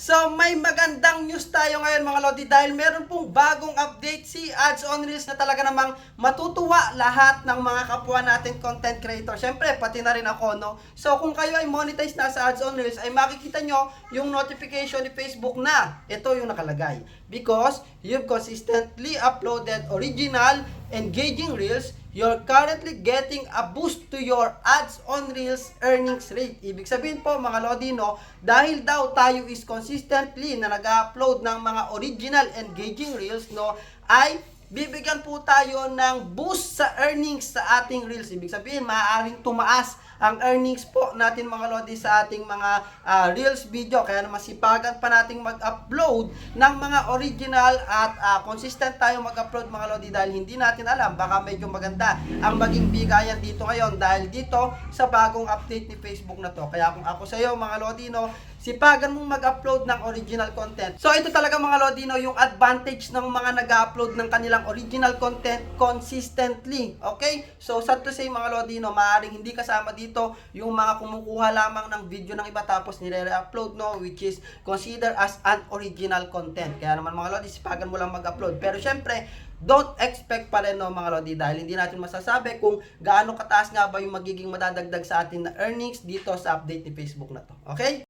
So may magandang news tayo ngayon mga Lodi dahil meron pong bagong update si Ads on Reels na talaga namang matutuwa lahat ng mga kapwa natin content creator. Siyempre pati na rin ako, no? So kung kayo ay monetize na sa Ads on Reels ay makikita nyo yung notification ni Facebook na ito yung nakalagay. Because you've consistently uploaded original, engaging Reels, you're currently getting a boost to your Ads on Reels earnings rate. Ibig sabihin po mga Lodi, no, dahil daw tayo is consistently na nag-upload ng mga original engaging Reels, no, ay bibigyan po tayo ng boost sa earnings sa ating Reels. Ibig sabihin, maaaring tumaas ang earnings po natin mga Lodi sa ating mga Reels video. Kaya naman sipagan pa nating mag-upload ng mga original at consistent tayo mag-upload mga Lodi dahil hindi natin alam, baka medyo maganda ang maging bigayan dito ngayon dahil dito sa bagong update ni Facebook na to. Kaya kung ako sa iyo mga Lodi, no, sipagan mong mag-upload ng original content. So ito talaga mga Lodi, no, yung advantage ng mga nag-upload ng kanilang original content consistently. Okay? So sad to say mga Lodi, no, maaaring hindi kasama dito yung mga kumukuha lamang ng video ng iba tapos nire-upload, no, which is considered as an original content. Kaya naman mga Lodi, sipagan mo lang mag-upload. Pero syempre, don't expect pa rin, no, mga Lodi, dahil hindi natin masasabi kung gaano kataas nga ba yung magiging madadagdag sa atin na earnings dito sa update ni Facebook na to. Okay?